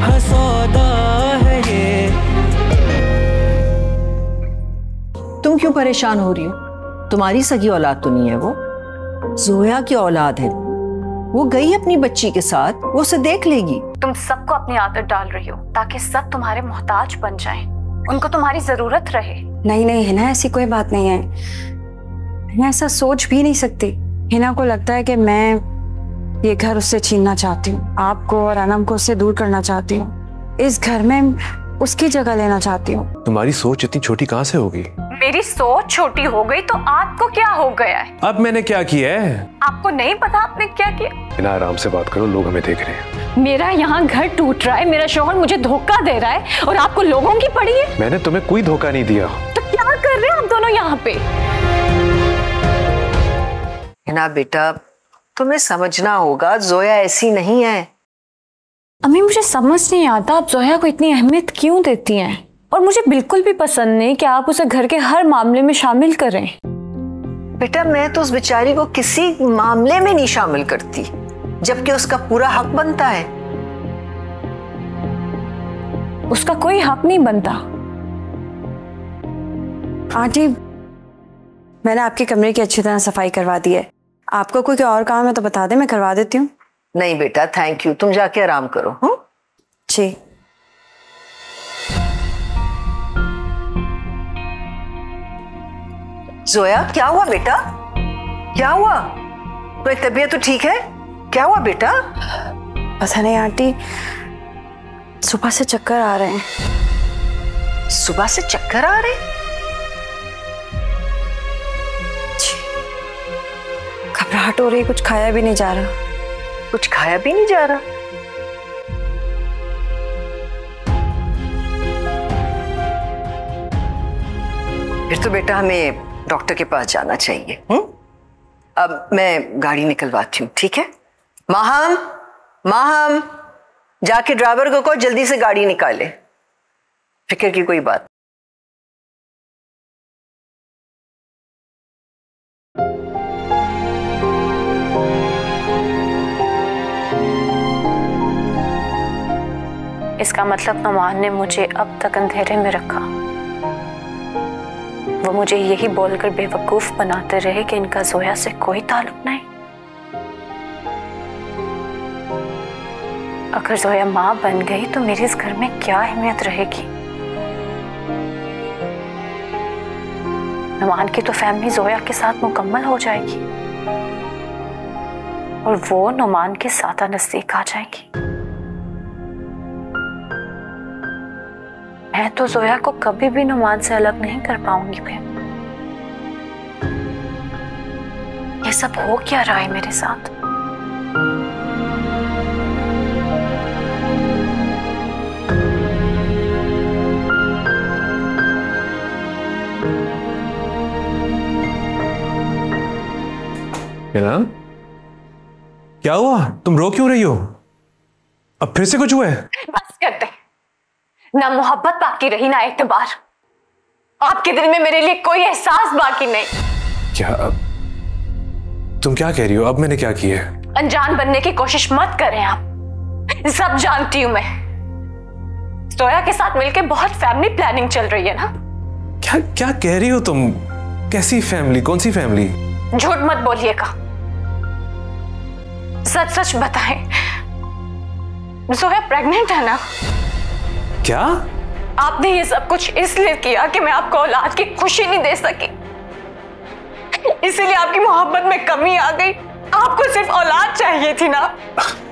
रूठा सौदा है ये। तुम क्यों परेशान हो रही हो? तुम्हारी सगी औलाद तो नहीं है वो, जोया की औलाद है। वो गई अपनी बच्ची के साथ, वो उसे देख लेगी। तुम सबको अपनी आदत डाल रही हो ताकि सब तुम्हारे मोहताज बन जाएं, उनको तुम्हारी जरूरत रहे। नहीं नहीं हिना, ऐसी कोई बात नहीं है। मैं ऐसा सोच भी नहीं सकती। हिना को लगता है कि मैं ये घर उससे छीनना चाहती हूँ, आपको और अनम को उससे दूर करना चाहती हूँ, इस घर में उसकी जगह लेना चाहती हूँ। तुम्हारी सोच इतनी छोटी कहाँ से होगी? मेरी सोच छोटी हो गई तो आपको क्या हो गया है? अब मैंने क्या किया है? आपको नहीं पता आपने क्या किया? बिना आराम से बात करो, लोग हमें देख रहे हैं। मेरा यहाँ घर टूट रहा है, मेरा शौहर मुझे धोखा दे रहा है और आपको लोगों की पड़ी है। मैंने तुम्हें कोई धोखा नहीं दिया। तो क्या कर रहे हैं आप दोनों यहाँ पे? हिना बेटा, तुम्हें समझना होगा, जोया ऐसी नहीं है। अम्मी मुझे समझ नहीं आता आप जोया को इतनी अहमियत क्यों देती हैं, और मुझे बिल्कुल भी पसंद नहीं कि आप उसे घर के हर मामले में शामिल करें। बेटा मैं तो उस बेचारी को किसी मामले में नहीं शामिल करती, जबकि उसका पूरा हक बनता है। उसका कोई हक नहीं बनता। आंटी, मैंने आपके कमरे की अच्छी तरह सफाई करवा दी है। आपको कोई और काम है तो बता दे, मैं करवा देती हूँ। नहीं बेटा थैंक यू, तुम जाके आराम करो। जी। जोया क्या हुआ बेटा? क्या हुआ? तुम्हारी तबीयत तो ठीक है? क्या हुआ बेटा? पता नहीं आंटी, सुबह से चक्कर आ रहे हैं। सुबह से चक्कर आ रहे? घबराहट हो रही, कुछ खाया भी नहीं जा रहा। कुछ खाया भी नहीं जा रहा? फिर तो बेटा हमें डॉक्टर के पास जाना चाहिए। अब मैं गाड़ी निकलवाती हूँ, ठीक है? माहम, माहम, जाके ड्राइवर को कहो जल्दी से गाड़ी निकाले। फिक्र की कोई बात। इसका मतलब नुमान ने मुझे अब तक अंधेरे में रखा। वो मुझे यही बोलकर बेवकूफ बनाते रहे कि इनका जोया से कोई ताल्लुक नहीं। अगर जोया माँ बन गई तो मेरे इस घर में क्या अहमियत रहेगी? नुमान की तो फैमिली जोया के साथ मुकम्मल हो जाएगी और वो नुमान के साथ नजदीक आ जाएगी। मैं तो जोया को कभी भी नुमान से अलग नहीं कर पाऊंगी। फिर ये सब हो क्या रहा है मेरे साथ? हिना, क्या हुआ? तुम रो क्यों रही हो? अब फिर से कुछ हुआ है? बस कर दे। ना मोहब्बत बाकी रही ना एतबार। आपके दिल में मेरे लिए कोई एहसास बाकी नहीं। क्या? तुम क्या कह रही हो? अब मैंने क्या किया है? अनजान बनने की कोशिश मत करें आप। सब जानती हूं मैं। जोया के साथ मिलकर बहुत फैमिली प्लानिंग चल रही है ना? क्या क्या कह रही हो तुम? कैसी फैमिली? कौन सी फैमिली? झूठ मत बोलिएगा, सच सच बताएं। जोया प्रेग्नेंट है ना? क्या? आपने ये सब कुछ इसलिए किया कि मैं आपको औलाद की खुशी नहीं दे सकी, इसीलिए आपकी मोहब्बत में कमी आ गई। आपको सिर्फ औलाद चाहिए थी ना?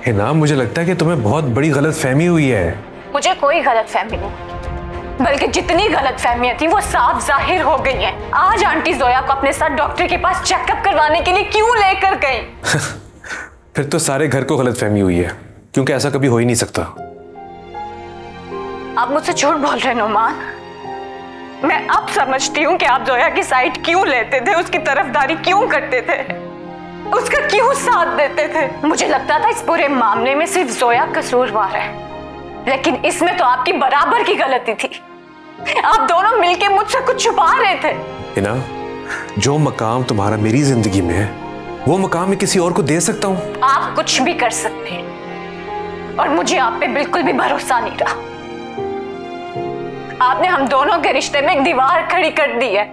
हिना, मुझे लगता है कि तुम्हें बहुत बड़ी गलतफहमी हुई है। मुझे कोई गलतफहमी नहीं, बल्कि जितनी गलतफहमियां थी वो साफ जाहिर हो गई हैं। आज आंटी जोया को अपने साथ डॉक्टर के पास चेकअप करवाने के लिए क्यों लेकर गई? फिर तो सारे घर को गलतफहमी हुई है, क्योंकि ऐसा कभी हो ही नहीं सकता। आप मुझसे झूठ बोल रहे नुमान। मैं अब समझती हूँ कि आप जोया की साइड क्यों लेते थे, उसकी तरफदारी क्यों करते थे, उसका क्यों साथ देते थे। मुझे लगता था इस पूरे मामले में सिर्फ जोया कसूरवार है, लेकिन इसमें तो आपकी बराबर की गलती थी। आप दोनों मिलके मुझसे कुछ छुपा रहे थे। हिना, जो मकाम तुम्हारा मेरी जिंदगी में है, वो मकाम मैं किसी और को दे सकता हूँ? आप कुछ भी कर सकते हैं, और मुझे आप पे बिल्कुल भी भरोसा नहीं रहा। आपने हम दोनों के रिश्ते में एक दीवार खड़ी कर दी है।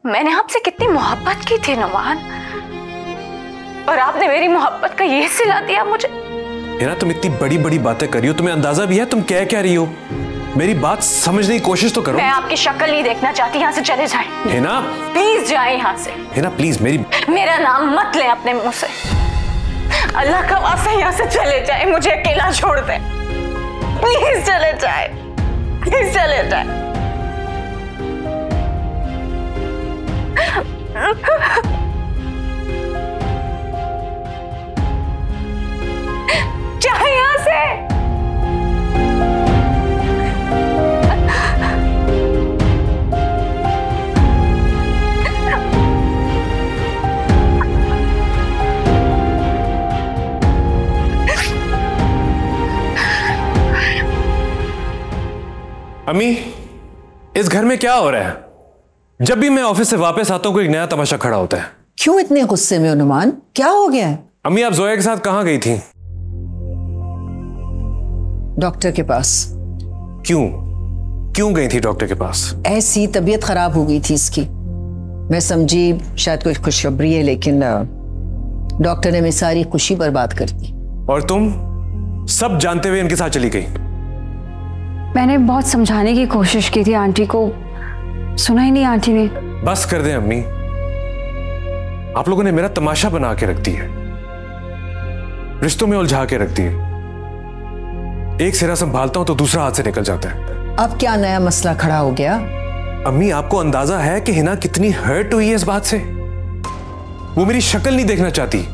मैंने आपसे कितनी मोहब्बत की थी नुमान, और आपने मेरी मोहब्बत का ये सिला दिया मुझे। हिना, तुम इतनी बड़ी बड़ी बातें कर रही हो, तुम्हें अंदाजा भी है तुम कह क्या रही हो? मेरी बात समझने की कोशिश तो करो। मैं आपकी शक्ल नहीं देखना चाहती, यहाँ से चले जाएं। हिना प्लीज जाएं यहाँ से। हिना प्लीज, मेरा नाम मत लें अपने मुंह से। अल्लाह का वास्ता यहाँ से चले जाएं, मुझे अकेला छोड़ दें। प्लीज चले जाएं, प्लीज चले जाएं। जाएं यहाँ से। अम्मी, इस घर में क्या हो रहा है? जब भी मैं ऑफिस से वापस आता हूं कोई नया तमाशा खड़ा होता है। क्यों इतने गुस्से में हो नुमान? क्या हो गया है? अम्मी, आप जोया के साथ कहां गई थी? डॉक्टर के पास। क्यों गई थी डॉक्टर के पास? ऐसी तबीयत खराब हो गई थी इसकी। मैं समझी शायद कोई खुशखबरी है, लेकिन डॉक्टर ने मेरी सारी खुशी बर्बाद कर दी। और तुम सब जानते हुए इनके साथ चली गई? मैंने बहुत समझाने की कोशिश की थी आंटी को, सुना ही नहीं आंटी ने। बस कर दें अम्मी, आप लोगों ने मेरा तमाशा बना के रख दिया, रिश्तों में उलझा के रख दिए। एक सिरा संभालता हूं तो दूसरा हाथ से निकल जाता है। अब क्या नया मसला खड़ा हो गया? अम्मी, आपको अंदाजा है कि हिना कितनी हर्ट हुई है इस बात से? वो मेरी शक्ल नहीं देखना चाहती।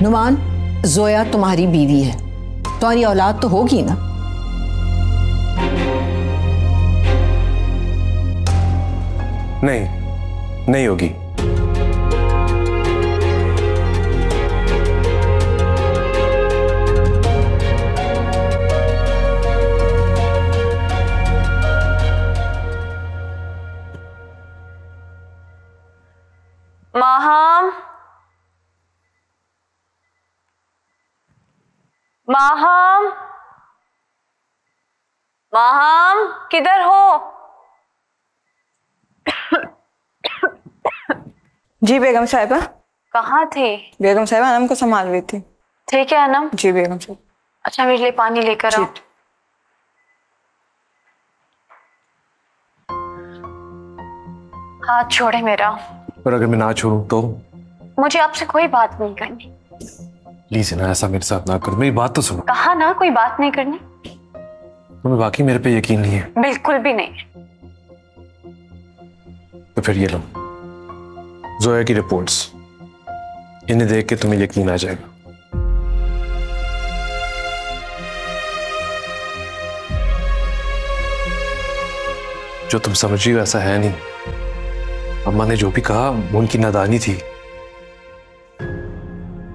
नुमान, जोया तुम्हारी बीवी है, तुम्हारी औलाद तो होगी ना? नहीं होगी। माहम, माहम, माहम, किधर हो? जी बेगम साहिबा। कहाँ थे? बेगम साहिबा अनम को संभाल रही थी। ठीक है अनम। जी बेगम साहिबा। अच्छा, मेरे लिए पानी लेकर आओ। हाथ छोड़े मेरा। पर अगर मैं ना छोड़ूं तो? मुझे आपसे कोई बात नहीं करनी। प्लीज ना, ऐसा मेरे साथ ना करो, मेरी बात तो सुनो। कहा ना कोई बात नहीं करनी। तुम्हें वाकई मेरे पे यकीन नहीं है? बिल्कुल भी नहीं। तो फिर ये लो, जोया की रिपोर्ट्स, इन्हें देख के तुम्हें यकीन आ जाएगा। जो तुम समझ रही हो ऐसा है नहीं। अम्मा ने जो भी कहा वो उनकी नादानी थी।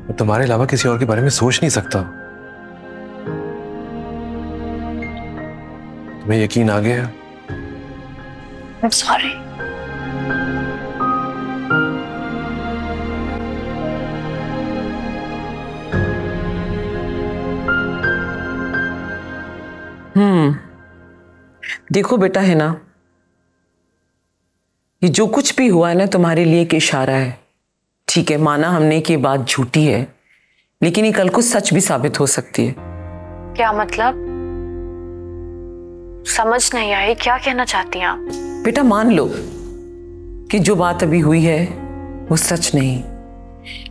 मैं तुम्हारे अलावा किसी और के बारे में सोच नहीं सकता। तुम्हें यकीन आ गया? I'm sorry। देखो बेटा, है ना, ये जो कुछ भी हुआ है ना तुम्हारे लिए एक इशारा है। ठीक है, माना हमने कि ये बात झूठी है, लेकिन ये कल को सच भी साबित हो सकती है। क्या मतलब? समझ नहीं आई, क्या कहना चाहती हैं आप? बेटा मान लो कि जो बात अभी हुई है वो सच नहीं,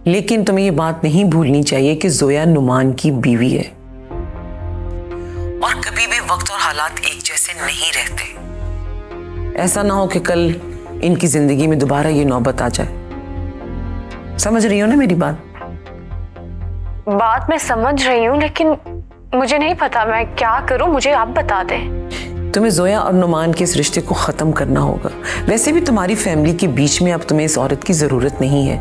लेकिन तुम्हें ये बात नहीं भूलनी चाहिए कि जोया नुमान की बीवी है, और कभी भी वक्त और हालात एक जैसे नहीं रहते। ऐसा ना हो कि कल इनकी जिंदगी में दोबारा ये नौबत आ जाए। समझ रही हो ना मेरी बात? बात मैं समझ रही हूँ, लेकिन मुझे नहीं पता मैं क्या करूँ, मुझे आप बता दें। तुम्हें जोया और नुमान के इस रिश्ते को खत्म करना होगा। वैसे भी तुम्हारी फैमिली के बीच में अब तुम्हें इस औरत की जरूरत नहीं है।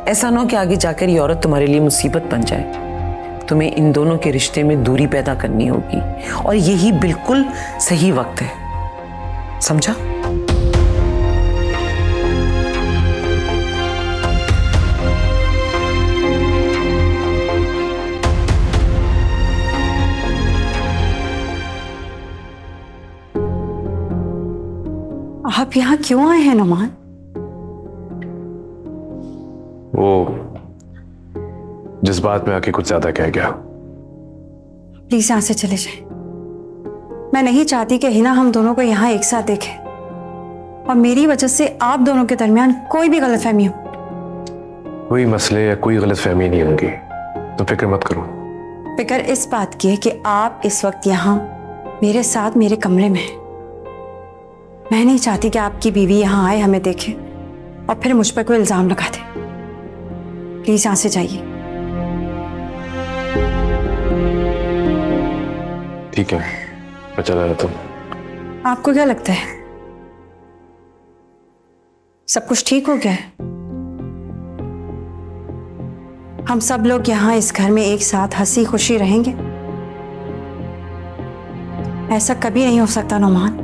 ऐसा ना हो कि आगे जाकर ये औरत तुम्हारे लिए मुसीबत बन जाए। तुम्हें इन दोनों के रिश्ते में दूरी पैदा करनी होगी, और यही बिल्कुल सही वक्त है। समझा? आप यहाँ क्यों आए हैं नुमान? वो जिस बात में आके कुछ ज्यादा कह गया। प्लीज यहाँ से चले जाएं। मैं नहीं चाहती कि हिना हम दोनों को यहाँ एक साथ देखे और मेरी वजह से आप दोनों के दरमियान कोई भी गलतफहमी हो। कोई मसले या कोई गलतफहमी नहीं होगी, तो फिक्र मत करो। फिक्र इस बात की है कि आप इस वक्त यहाँ मेरे साथ मेरे कमरे में हैं। मैं नहीं चाहती कि आपकी बीवी यहाँ आए, हमें देखे और फिर मुझ पर कोई इल्जाम लगा दे। प्लीज यहाँ से जाइए। ठीक है, मैं चला जाता हूँ। आपको क्या लगता है सब कुछ ठीक हो गया है? हम सब लोग यहाँ इस घर में एक साथ हंसी खुशी रहेंगे? ऐसा कभी नहीं हो सकता नुमान।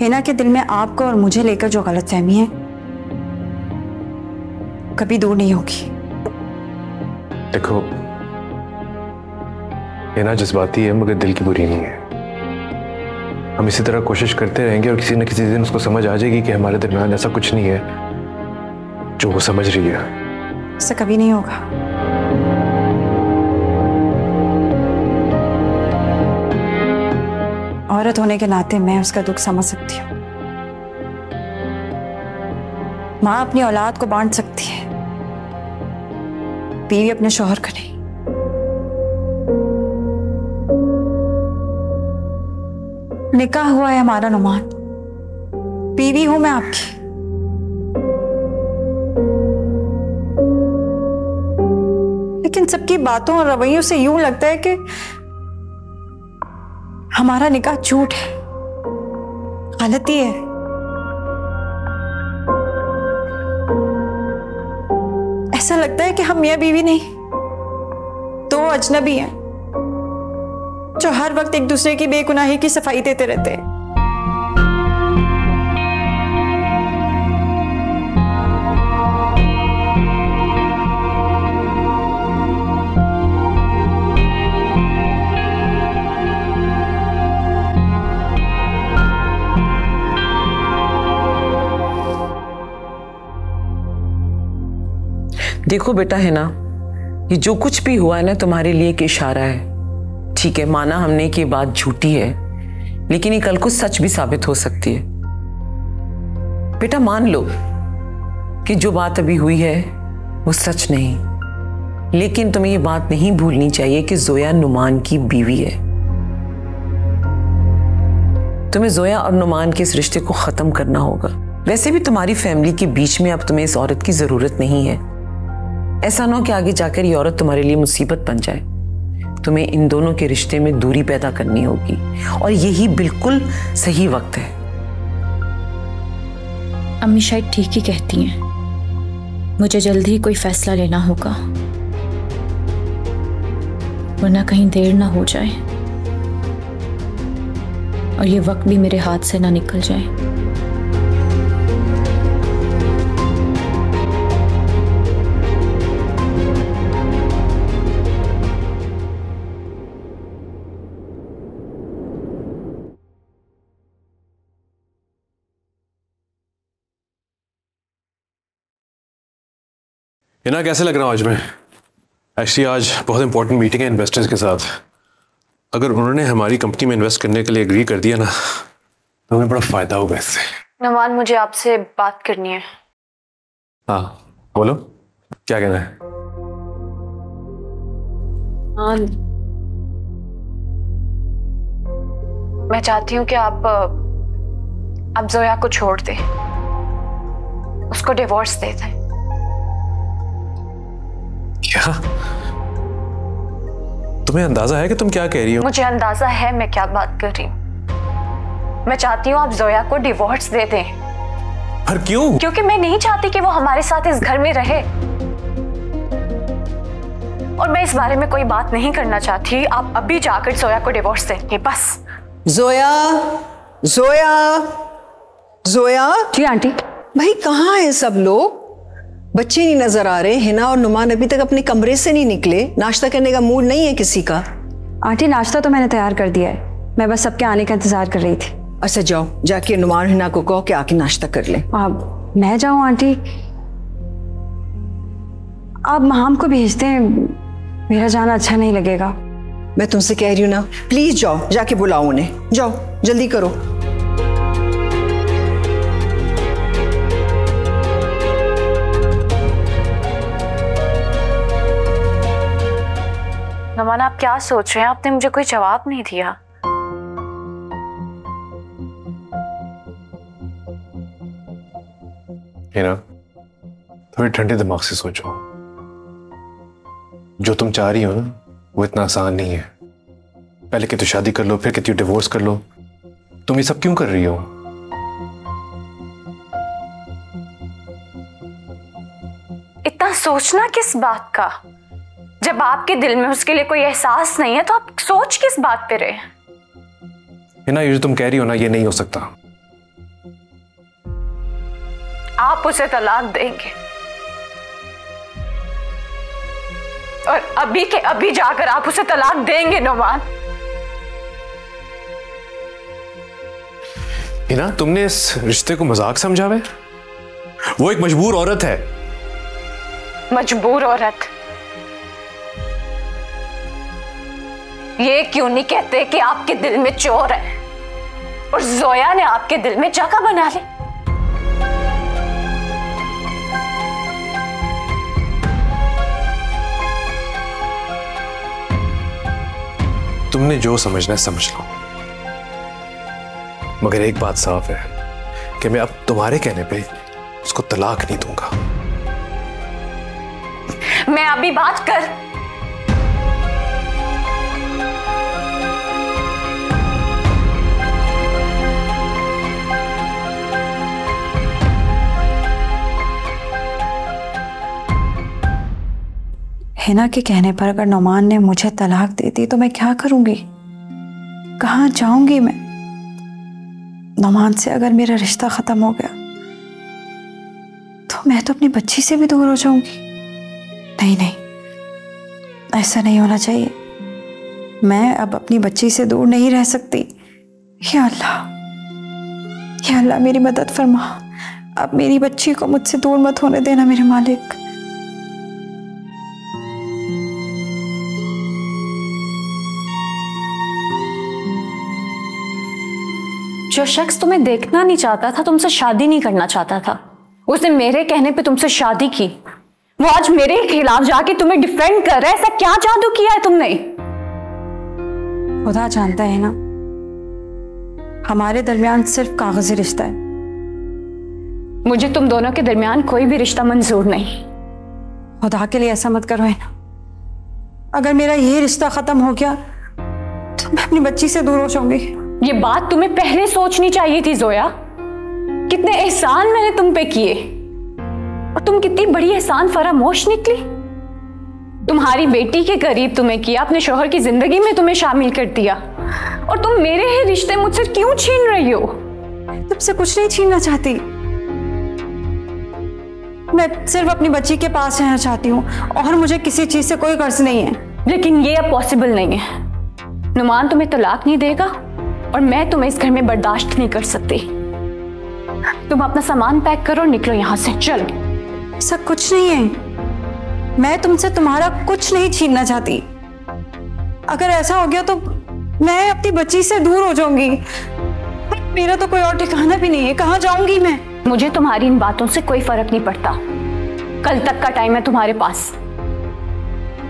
हिना के दिल में आपको और मुझे लेकर जो गलतफहमी है कभी दूर नहीं होगी। देखो, हिना जज्बाती है मगर दिल की बुरी नहीं है। हम इसी तरह कोशिश करते रहेंगे और किसी न किसी दिन उसको समझ आ जाएगी कि हमारे दरमियान ऐसा कुछ नहीं है जो वो समझ रही है। ऐसा कभी नहीं होगा। औरत होने के नाते मैं उसका दुख समझ सकती हूँ। माँ अपनी औलाद को बांट सकती है, बीवी अपने शौहर को नहीं। निकाह हुआ है हमारा नुमान, बीवी हूं मैं आपकी। लेकिन सबकी बातों और रवैयों से यूं लगता है कि हमारा निकाह झूठ है, गलती है। ऐसा लगता है कि हम मियां बीवी नहीं, दो अजनबी हैं जो हर वक्त एक दूसरे की बेगुनाही की सफाई देते रहते हैं। देखो बेटा, है ना, ये जो कुछ भी हुआ है ना तुम्हारे लिए एक इशारा है। ठीक है, माना हमने कि ये बात झूठी है, लेकिन ये कल को सच भी साबित हो सकती है। बेटा मान लो कि जो बात अभी हुई है वो सच नहीं, लेकिन तुम्हें ये बात नहीं भूलनी चाहिए कि जोया नुमान की बीवी है। तुम्हें जोया और नुमान के इस रिश्ते को खत्म करना होगा। वैसे भी तुम्हारी फैमिली के बीच में अब तुम्हें इस औरत की जरूरत नहीं है। ऐसा ना हो कि आगे जाकर ये औरत तुम्हारे लिए मुसीबत बन जाए। तुम्हें इन दोनों के रिश्ते में दूरी पैदा करनी होगी और यही बिल्कुल सही वक्त है। अम्मी शायद ठीक ही कहती हैं, मुझे जल्दी ही कोई फैसला लेना होगा, वरना कहीं देर ना हो जाए और ये वक्त भी मेरे हाथ से ना निकल जाए। हिना, कैसे लग रहा हूँ आज मैं? एक्चुअली आज बहुत इंपॉर्टेंट मीटिंग है इन्वेस्टर्स के साथ। अगर उन्होंने हमारी कंपनी में इन्वेस्ट करने के लिए एग्री कर दिया ना, तो हमें बड़ा फायदा होगा इससे। नुमान, मुझे आपसे बात करनी है। हाँ बोलो, क्या कहना है? हाँ, मैं चाहती हूँ कि आप जोया को छोड़ दें, उसको डिवोर्स दे दें। क्या? तुम्हें अंदाजा है कि तुम क्या कह रही हो? मुझे अंदाजा है मैं क्या बात कर रही हूँ। मैं चाहती हूँ आप जोया को डिवोर्स दे दें। पर क्यों? क्योंकि मैं नहीं चाहती कि वो हमारे साथ इस घर में रहे, और मैं इस बारे में कोई बात नहीं करना चाहती। आप अभी जाकर जोया को डिवोर्स दें, बस। जोया, जोया, जोया। जी आंटी। भाई कहाँ है सब लोग? बच्चे नहीं नजर आ रहे। हिना और नुमान अभी तक अपने कमरे से नहीं निकले। नाश्ता करने का मूड नहीं है किसी का? आंटी नाश्ता तो मैंने तैयार कर दिया है, मैं बस सबके आने का इंतजार कर रही थी। अच्छा जाओ, जाके नुमान हिना को कहो कि आके नाश्ता कर ले। अब मैं जाऊं आंटी? आप महाम को भेजते हैं, मेरा जाना अच्छा नहीं लगेगा। मैं तुमसे कह रही हूँ ना, प्लीज जाओ, जाके बुलाओ उन्हें। जाओ जल्दी करो। नमान, आप क्या सोच रहे हैं? आपने मुझे कोई जवाब नहीं दिया। हिना, थोड़ी ठंडे दिमाग से सोचो। जो तुम चाह रही हो ना, वो इतना आसान नहीं है। पहले कहती हो शादी कर लो, फिर कहती हो डिवोर्स कर लो। तुम ये सब क्यों कर रही हो? इतना सोचना किस बात का? जब आपके दिल में उसके लिए कोई एहसास नहीं है तो आप सोच किस बात पे रहे? हिना, ये जो तुम कह रही हो ना, ये नहीं हो सकता। आप उसे तलाक देंगे और अभी के अभी जाकर आप उसे तलाक देंगे नुमान? हिना, तुमने इस रिश्ते को मजाक समझा है? वो एक मजबूर औरत है। मजबूर औरत? ये क्यों नहीं कहते कि आपके दिल में चोर है और जोया ने आपके दिल में जगह बना ली? तुमने जो समझना है समझ लो, मगर एक बात साफ है कि मैं अब तुम्हारे कहने पे उसको तलाक नहीं दूंगा। मैं अभी बात कर। हिना के कहने पर अगर नुमान ने मुझे तलाक दे दी तो मैं क्या करूंगी? कहाँ जाऊंगी मैं? नुमान से अगर मेरा रिश्ता खत्म हो गया तो मैं तो अपनी बच्ची से भी दूर हो जाऊंगी। नहीं नहीं, ऐसा नहीं होना चाहिए। मैं अब अपनी बच्ची से दूर नहीं रह सकती। या अल्लाह मेरी मदद फरमा। अब मेरी बच्ची को मुझसे दूर मत होने देना मेरे मालिक। जो शख्स तुम्हें देखना नहीं चाहता था, तुमसे शादी नहीं करना चाहता था, उसने मेरे कहने पे तुमसे शादी की। वो आज मेरे खिलाफ जाके तुम्हें डिफेंड कर रहा है। ऐसा क्या जादू किया है तुमने? खुदा जानता है ना, हमारे दरमियान सिर्फ कागजी रिश्ता है। मुझे तुम दोनों के दरमियान कोई भी रिश्ता मंजूर नहीं। खुदा के लिए ऐसा मत करो है ना। अगर मेरा ये रिश्ता खत्म हो गया तो मैं अपनी बच्ची से दूर हो जाऊंगी। ये बात तुम्हें पहले सोचनी चाहिए थी जोया। कितने एहसान मैंने तुम पे किए और तुम कितनी बड़ी एहसान फरामोश निकली। तुम्हारी बेटी के करीब तुम्हें किया, अपने शौहर की जिंदगी में तुम्हें शामिल कर दिया, और तुम मेरे ही रिश्ते मुझसे क्यों छीन रही हो? तुमसे कुछ नहीं छीनना चाहती, मैं सिर्फ अपनी बच्ची के पास रहना चाहती हूँ और मुझे किसी चीज से कोई कर्ज नहीं है। लेकिन ये अब पॉसिबल नहीं है। नुमान तुम्हें तलाक नहीं देगा और मैं तुम्हें इस घर में बर्दाश्त नहीं कर सकती। तुम अपना सामान पैक करो और निकलो यहाँ से, चलो। ऐसा कुछ नहीं है, मैं तुमसे तुम्हारा कुछ नहीं छीनना चाहती। अगर ऐसा हो गया तो मैं अपनी बच्ची से दूर हो जाऊंगी। मेरा तो कोई और ठिकाना भी नहीं है, कहाँ जाऊंगी मैं? मुझे तुम्हारी इन बातों से कोई फर्क नहीं पड़ता। कल तक का टाइम है तुम्हारे पास।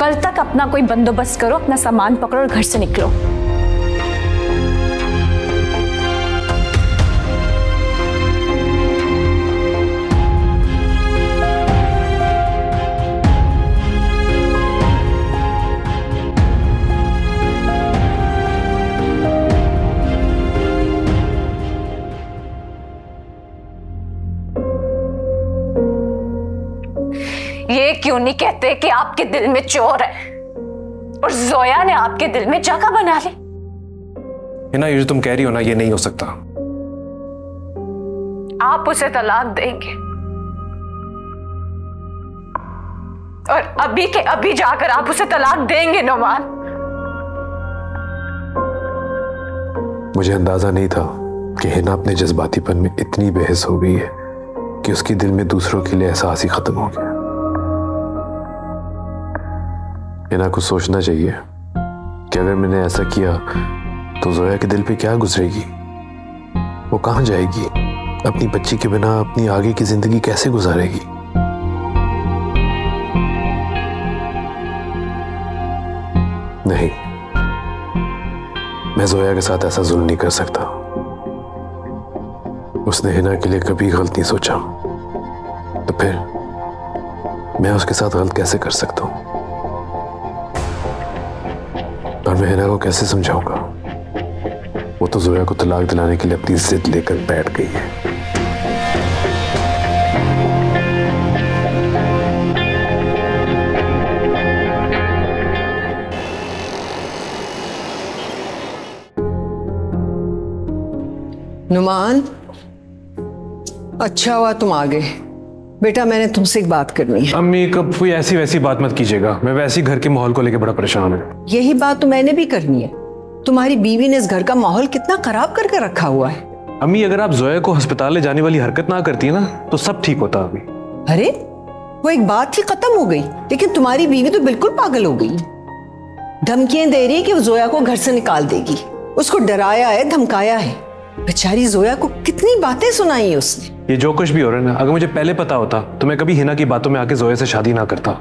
कल तक अपना कोई बंदोबस्त करो, अपना सामान पकड़ो और घर से निकलो। ये क्यों नहीं कहते कि आपके दिल में चोर है और जोया ने आपके दिल में जगह बना ली? हिना, ये जो तुम कह रही हो ना, ये नहीं हो सकता। आप उसे तलाक देंगे और अभी के अभी जाकर आप उसे तलाक देंगे नुमान। मुझे अंदाजा नहीं था कि हिना अपने जज्बातीपन में इतनी बेहस हो गई है कि उसके दिल में दूसरों के लिए एहसास ही खत्म हो गया। हिना को सोचना चाहिए कि अगर मैंने ऐसा किया तो जोया के दिल पे क्या गुजरेगी, वो कहां जाएगी, अपनी बच्ची के बिना अपनी आगे की जिंदगी कैसे गुजारेगी। नहीं, मैं जोया के साथ ऐसा जुल्म नहीं कर सकता। उसने हिना के लिए कभी गलत नहीं सोचा, तो फिर मैं उसके साथ गलत कैसे कर सकता हूं? और मैं हिना को कैसे समझाऊंगा? वो तो जोया को तलाक दिलाने के लिए अपनी जिद लेकर बैठ गई है। नुमान, अच्छा हुआ तुम आ गए। बेटा, मैंने तुमसे एक बात करनी है। अम्मी, कब कोई ऐसी वैसी बात मत कीजिएगा। मैं वैसे ही घर के माहौल को लेकर बड़ा परेशान हूँ। यही बात तो मैंने भी करनी है। तुम्हारी बीवी ने इस घर का माहौल कितना खराब करके रखा हुआ है। अम्मी, अगर आप जोया को अस्पताल ले जाने वाली हरकत ना करती ना तो सब ठीक होता अभी। अरे, वो एक बात ही खत्म हो गई, लेकिन तुम्हारी बीवी तो बिल्कुल पागल हो गई। धमकियां दे रही है कि वो जोया को घर से निकाल देगी। उसको डराया है, धमकाया है। बेचारी जोया को कितनी बातें सुनाई है उसने। ये जो कुछ भी हो रहा है ना, अगर मुझे पहले पता होता तो मैं कभी हिना की बातों में आके जोया से शादी ना करता।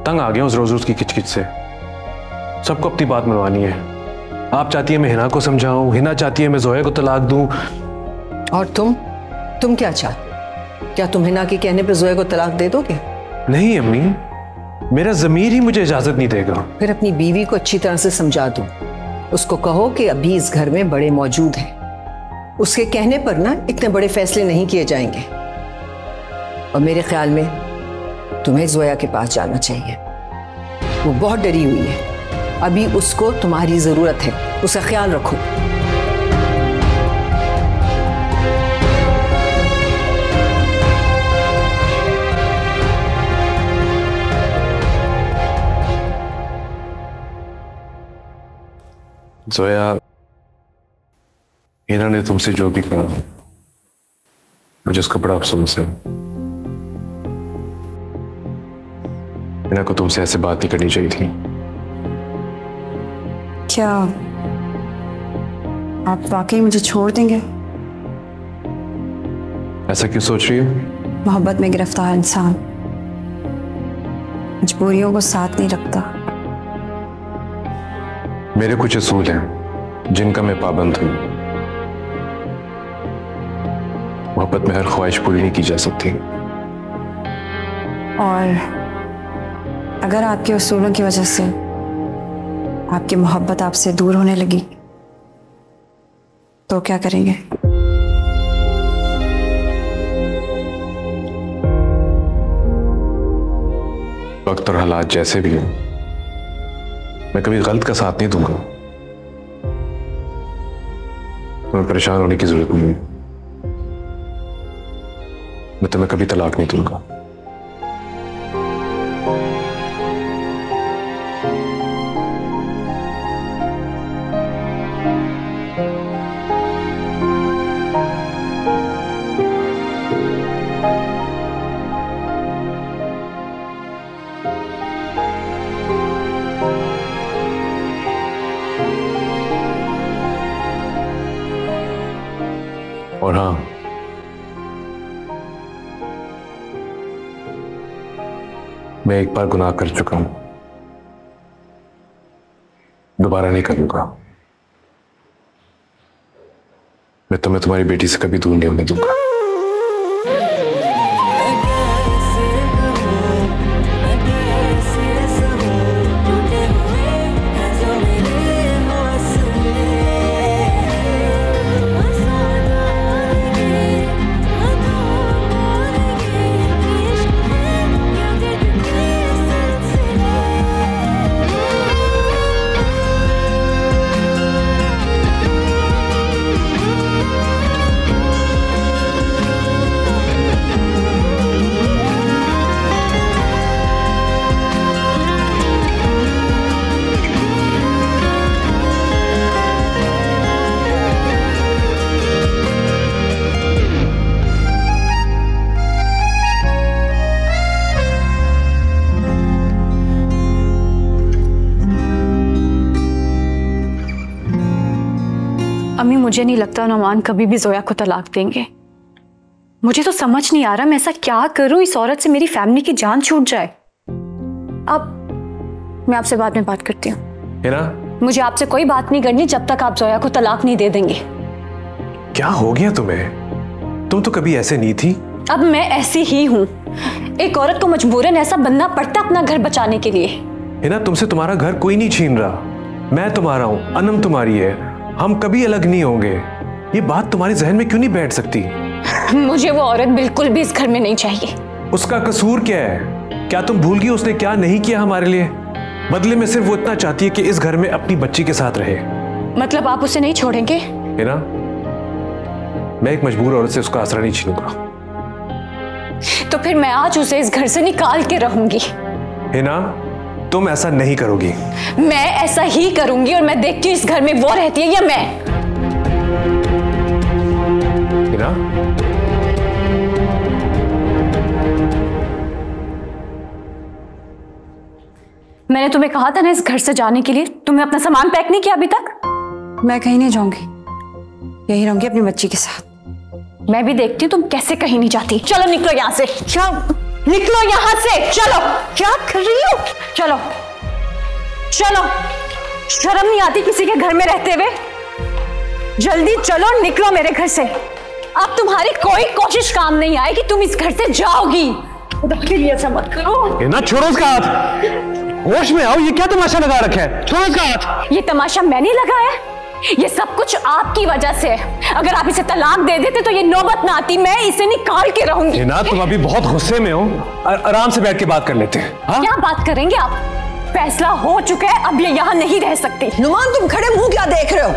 तंग आ गया उस रोज रोज की किचकिच से। सबको अपनी बात मनवानी है। आप चाहती है मैं हिना को समझाऊं, हिना चाहती है मैं जोया को तलाक दूं। और तुम क्या चाहते? क्या तुम हिना के कहने पे जोया को तलाक दे दोगे? नहीं अम्मी, मेरा ज़मीर ही मुझे इजाजत नहीं देगा। फिर अपनी बीवी को अच्छी तरह से समझा दो। उसको कहो कि अभी इस घर में बड़े मौजूद हैं। उसके कहने पर ना इतने बड़े फैसले नहीं किए जाएंगे। और मेरे ख्याल में तुम्हें जोया के पास जाना चाहिए। वो बहुत डरी हुई है। अभी उसको तुम्हारी जरूरत है। उसका ख्याल रखो। जोया, हिना ने तुमसे जो भी कहा मुझे उसका बड़ा अफसोस है। हिना को तुमसे ऐसे बात नहीं करनी चाहिए थी। क्या आप वाकई मुझे छोड़ देंगे? ऐसा क्यों सोच रही हो? मोहब्बत में गिरफ्तार इंसान मजबूरियों को साथ नहीं रखता। मेरे कुछ असूल हैं जिनका मैं पाबंद हूं। मोहब्बत में हर ख्वाहिश पूरी नहीं की जा सकती। और अगर आपके उसूलों की वजह से आपकी मोहब्बत आपसे दूर होने लगी तो क्या करेंगे? वक्त और हालात जैसे भी हों, मैं कभी गलत का साथ नहीं दूंगा। तुम्हें परेशान होने की जरूरत नहीं है। मैं तुम्हें कभी तलाक नहीं दूंगा। और हाँ, मैं एक बार गुनाह कर चुका हूं, दोबारा नहीं करूंगा। मैं तुम्हें तुम्हारी बेटी से कभी दूर नहीं होने दूंगा। मुझे नहीं लगता नुमान कभी भी जोया को तलाक देंगे। मुझे तो समझ नहीं आ रहा मैं ऐसा क्या करूं इस औरत से मेरी फैमिली की जान छूट जाए। अब मैं आपसे बाद में बात करती हूँ। मुझे आपसे कोई बात नहीं करनी जब तक आप जोया को तलाक नहीं दे देंगे। क्या हो गया तुम्हें? तुम तो कभी ऐसे नहीं थी। अब मैं ऐसी ही हूँ। एक औरत को मजबूरन ऐसा बनना पड़ता अपना घर बचाने के लिए। हिना, तुमसे तुम्हारा घर कोई नहीं छीन रहा। मैं तुम्हारा हूँ, अनम तुम्हारी है, हम कभी अलग नहीं होंगे। ये बात तुम्हारे जहन में क्यों नहीं बैठ सकती? मुझे वो औरत बिल्कुल भी इस घर में नहीं चाहिए। उसका कसूर क्या है? क्या तुम भूल गई उसने क्या नहीं किया हमारे लिए? बदले में सिर्फ वो इतना चाहती है कि इस घर में अपनी बच्ची के साथ रहे। मतलब आप उसे नहीं छोड़ेंगे? हिना, मैं एक मजबूर औरत से उसका आसरा नहीं छीनूंगा। तो फिर मैं आज उसे इस घर से निकाल के रहूंगी। हिना, तुम ऐसा नहीं करोगी। मैं ऐसा ही करूंगी और मैं देखती हूँ इस घर में वो रहती है या मैं। हिना, मैंने तुम्हें कहा था ना इस घर से जाने के लिए। तुमने अपना सामान पैक नहीं किया अभी तक? मैं कहीं नहीं जाऊंगी, यही रहूंगी अपनी बच्ची के साथ। मैं भी देखती हूँ तुम कैसे कहीं नहीं जाती। चलो निकलो यहाँ से। क्या? निकलो यहाँ से। चलो। क्या कर रही हो? चलो चलो, शर्म नहीं आती किसी के घर में रहते हुए? जल्दी चलो, निकलो मेरे घर से। अब तुम्हारी कोई कोशिश काम नहीं आएगी, तुम इस घर से जाओगी। खुदा के लिए ऐसा मत करो। हिना, छोड़ो उसका हाथ, होश में आओ। ये क्या तमाशा लगा रखा है? छोड़ो उसका हाथ। ये तमाशा मैंने लगाया? ये सब कुछ आपकी वजह से है। अगर आप इसे तलाक दे देते तो ये नौबत ना आती। मैं इसे निकाल के रहूंगी। हिना, तुम अभी बहुत गुस्से में हो, आराम से बैठ के बात कर लेते हैं। हाँ? क्या बात करेंगे आप? फैसला हो चुका है, अब ये यहाँ नहीं रह सकती। नुमान, तुम खड़े मुंह क्या देख रहे हो?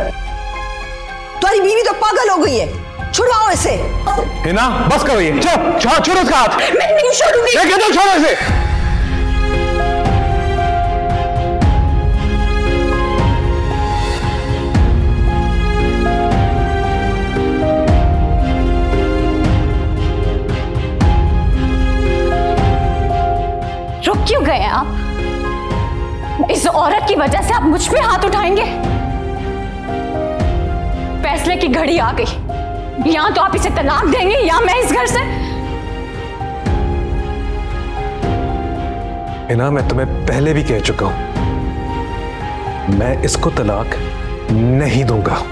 तुम्हारी बीवी तो पागल हो गई है, छुड़वाओ इसे। हिना, बस करो ये। छोड़ो उसका हाथ। मैं नहीं छोड़ूंगी। छोड़ो इसे। रुक क्यों गए आप? इस औरत की वजह से आप मुझ पे हाथ उठाएंगे? फैसले की घड़ी आ गई। या तो आप इसे तलाक देंगे या मैं इस घर से। हिना, मैं तुम्हें पहले भी कह चुका हूं, मैं इसको तलाक नहीं दूंगा।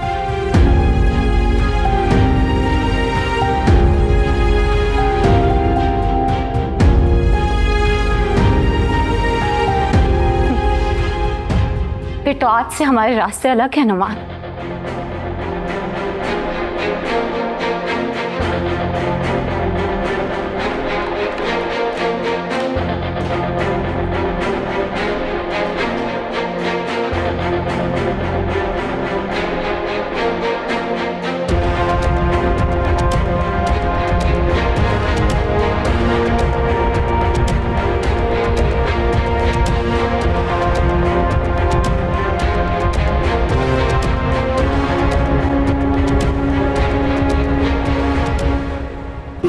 फिर तो आज से हमारे रास्ते अलग है नुमान।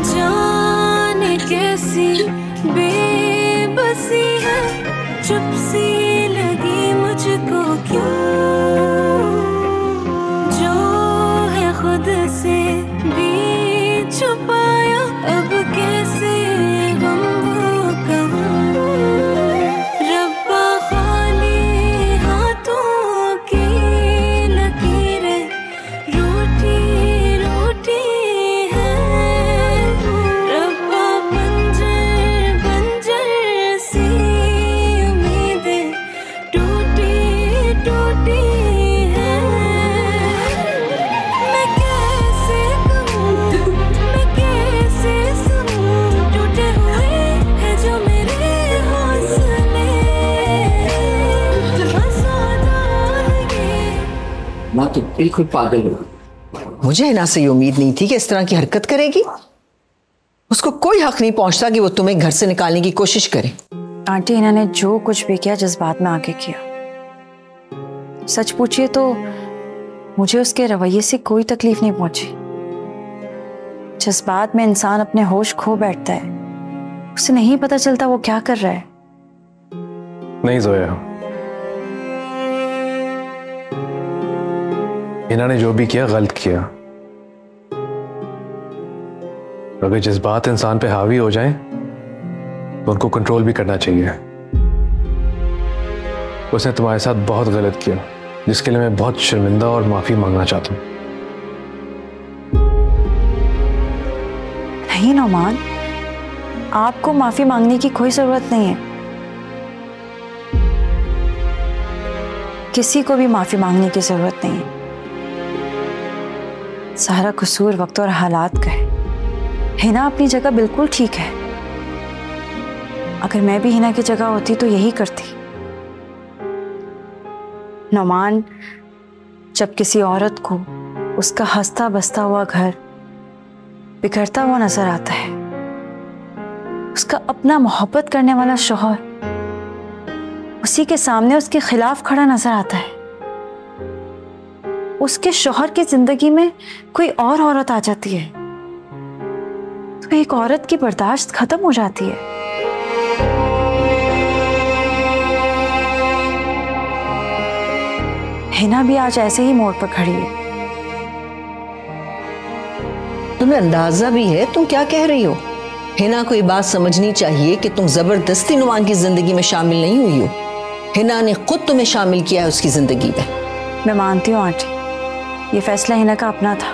जाने कैसी बेबसी है, चुप सी लगी मुझको क्यों, जो है खुद से भी छुपाया, अब कैसे गम वो कहूँ। रब्बा खाली हाथों की लकीरें रूठी रूठी तो बिल्कुल पागल हो। मुझे हिना से ये उम्मीद नहीं थी कि इस तरह की हरकत करेगी। उसको कोई हक नहीं पहुंचता कि वो तुम्हें घर से निकालने की कोशिश करे। आंटी, हिना ने जो कुछ भी किया जज्बात में आके किया। सच पूछिए तो मुझे उसके रवैये से कोई तकलीफ नहीं पहुंची। जज्बात में इंसान अपने होश खो बैठता है, उसे नहीं पता चलता वो क्या कर रहा है। नहीं जोया, इन्होंने जो भी किया गलत किया। अगर जज्बात इंसान पे हावी हो जाएं तो उनको कंट्रोल भी करना चाहिए। उसने तुम्हारे साथ बहुत गलत किया, जिसके लिए मैं बहुत शर्मिंदा और माफी मांगना चाहता हूं। नहीं नौमान, आपको माफी मांगने की कोई जरूरत नहीं है। किसी को भी माफी मांगने की जरूरत नहीं है। सारा कसूर वक्त और हालात का है। हिना अपनी जगह बिल्कुल ठीक है। अगर मैं भी हिना की जगह होती तो यही करती। नौमान, जब किसी औरत को उसका हंसता बसता हुआ घर बिखरता हुआ नजर आता है, उसका अपना मोहब्बत करने वाला शौहर उसी के सामने उसके खिलाफ खड़ा नजर आता है, उसके शौहर की जिंदगी में कोई और औरत आ जाती है, तो एक औरत की बर्दाश्त खत्म हो जाती है। हिना भी आज ऐसे ही मोड़ पर खड़ी है। तुम्हें अंदाजा भी है तुम क्या कह रही हो? हिना को ये बात समझनी चाहिए कि तुम जबरदस्ती नुमान की जिंदगी में शामिल नहीं हुई हो। हिना ने खुद तुम्हें शामिल किया है उसकी जिंदगी में। मैं मानती हूँ आंटी, ये फैसला हिना का अपना था,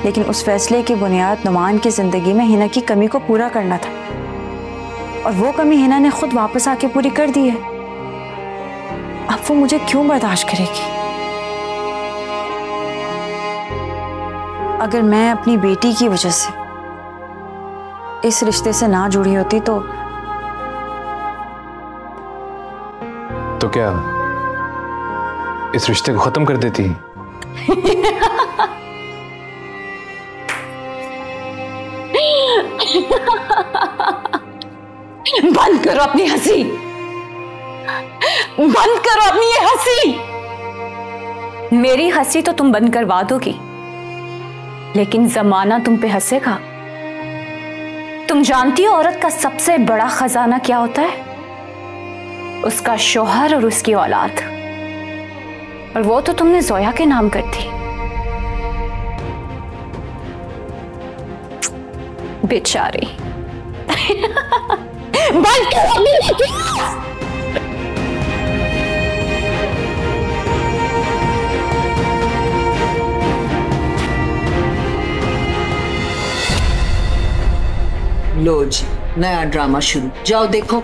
लेकिन उस फैसले की बुनियाद नुमान की जिंदगी में हिना की कमी को पूरा करना था, और वो कमी हिना ने खुद वापस आके पूरी कर दी है। अब वो मुझे क्यों बर्दाश्त करेगी? अगर मैं अपनी बेटी की वजह से इस रिश्ते से ना जुड़ी होती तो क्या इस रिश्ते को खत्म कर देती? बंद करो अपनी हंसी, बंद करो अपनी ये हंसी। मेरी हंसी तो तुम बंद करवा दोगी, लेकिन जमाना तुम पे हंसेगा। तुम जानती हो औरत का सबसे बड़ा खजाना क्या होता है? उसका शौहर और उसकी औलाद, और वो तो तुमने जोया के नाम कर दी। बेचारी। बंद करो। लो जी, नया ड्रामा शुरू। जाओ देखो।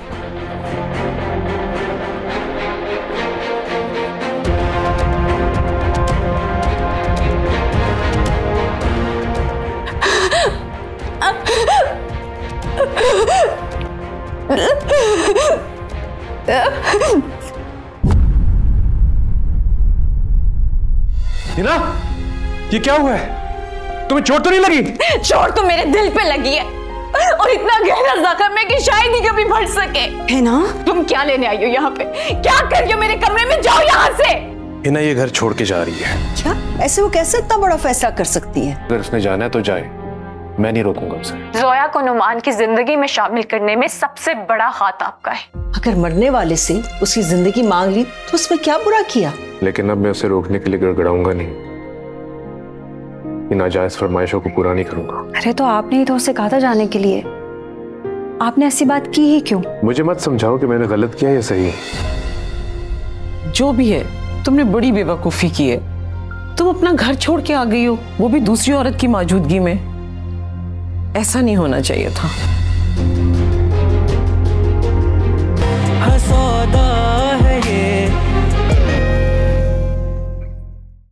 हिना, ये क्या हुआ है? तुम्हें चोट तो नहीं लगी? चोट तो मेरे दिल पे लगी है, और इतना गहरा जख्म है कि शायद ही कभी भर सके। हिना, तुम क्या लेने आई हो यहाँ पे? क्या कर रही हो मेरे कमरे में? जाओ यहाँ से। हिना ये घर छोड़ के जा रही है। क्या? ऐसे वो कैसे इतना बड़ा फैसला कर सकती है? अगर उसने जाना है तो जाए, मैं नहीं रोकूंगा उसे। जोया को नुमान की जिंदगी में शामिल करने में सबसे बड़ा हाथ आपका है। अगर मरने वाले से उसकी जिंदगी मांग ली तो उसमें क्या बुरा किया? लेकिन अब मैं उसे रोकने के लिए गड़गड़ाऊंगा नहीं, इन नाजायज फरमाइशों को पूरा नहीं करूंगा। अरे तो आपने ही तो उसे कहा था जाने के लिए, आपने ऐसी बात की ही क्यों? मुझे मत समझाओ कि मैंने गलत किया या सही। जो भी है, तुमने बड़ी बेवकूफी की है। तुम अपना घर छोड़ के आ गई हो, वो भी दूसरी औरत की मौजूदगी में। ऐसा नहीं होना चाहिए था। हसौदा